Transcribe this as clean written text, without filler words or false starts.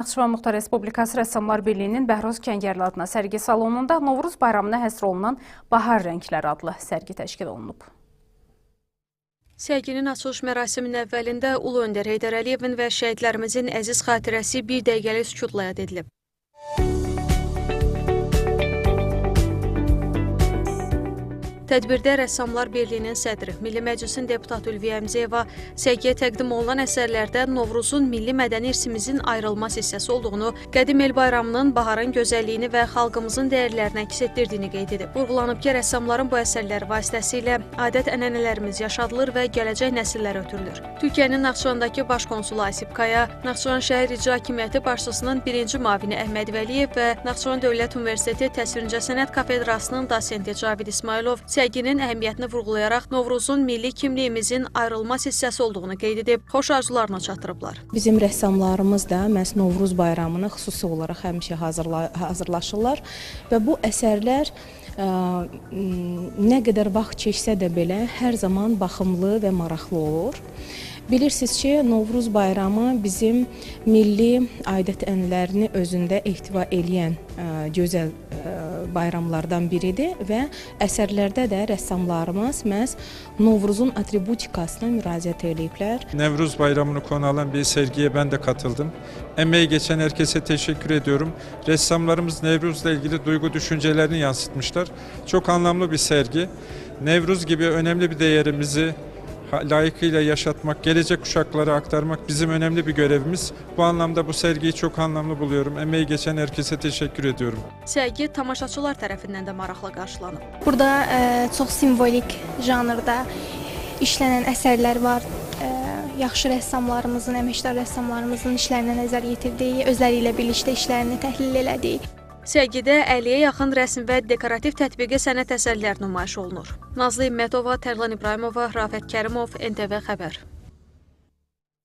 Naxçıvan Muxtar Respublikası Rəssamlar Birliyinin Bəhruz Kəngərli adına sərgi salonunda Novruz bayramına həsr olunan Bahar Rəngləri adlı sərgi təşkil olunub. Sərginin açılış mərasiminin əvvəlində Ulu Öndər Heydər Əliyevin və şəhidlərimizin əziz xatirəsi bir dəqiqəlik sükutla yad edilib. Tədbirdə Rəssamlar Birliyinin sədri, Milli Məclisin deputatı Ülviyə Əmzəyeva sərgiyə təqdim olunan əsərlərdə Novruzun milli mədəni irsimizin ayrılmaz hissəsi olduğunu, qədim el bayramının baharın gözəlliyini və xalqımızın dəyərlərini əks etdirdiyini qeyd edib. Vurğulanıb ki, rəssamların bu əsərləri vasitəsilə adət-ənənələrimiz yaşadılır və gələcək nəsillərə ötürülür. Türkiyənin Naxçıvandakı baş konsulu Asif Kaya, Naxçıvan şəhər icra hakimiyyəti başçısının birinci müavini Əhməd Vəliyev və Naxçıvan Dövlət Universiteti Təsvir Sənət Kafedrasının dosenti Cavid İsmailov sərginin əhəmiyyətini vurğulayaraq Novruzun milli kimliyimizin ayrılmaz hissəsi olduğunu qeyd edib, xoş arzularına çatdırıblar. Bizim rəssamlarımız da məhz Novruz bayramına xüsusi olaraq həmişə hazırlaşırlar və bu əsərlər nə qədər vaxt keçsə də belə hər zaman baxımlı və maraqlı olur. Bilirsiniz ki, Novruz bayramı bizim milli adət-ənənələrini özündə ehtiva eləyən gözəl bayramlardan biridir və əsərlərdə də rəssamlarımız məhz Novruzun atributikasına müraciət ediblər. Nevruz bayramını konu alan bir sergiye ben de katıldım. Emeği geçen herkese teşekkür ediyorum. Ressamlarımız Nevruz'la ilgili duygu düşüncelerini yansıtmışlar. Çok anlamlı bir sergi. Nevruz gibi önemli bir değerimizi layıkıyla yaşatmak, gelecek kuşaklara aktarmak bizim önemli bir görevimiz. Bu anlamda bu sergiyi çok anlamlı buluyorum. Emeği geçen herkese teşekkür ediyorum. Sərgi tamaşaçılar tərəfindən də maraqla qarşılanıb. Burada çox simvolik janrda işlənən əsərlər var. Yaxşı rəssamlarımızın, əməkdar rəssamlarımızın işlərinə nəzər yetirdik, özləri ilə birlikdə işlərini təhlil elədik. Sərgidə 50-yə yaxın rəsm və dekorativ tətbiqi sənət əsərləri nümayiş olunur. Nazlı İmmətova, Tərlan İbrahimova, Rafət Kərimov, NTV Xəbər.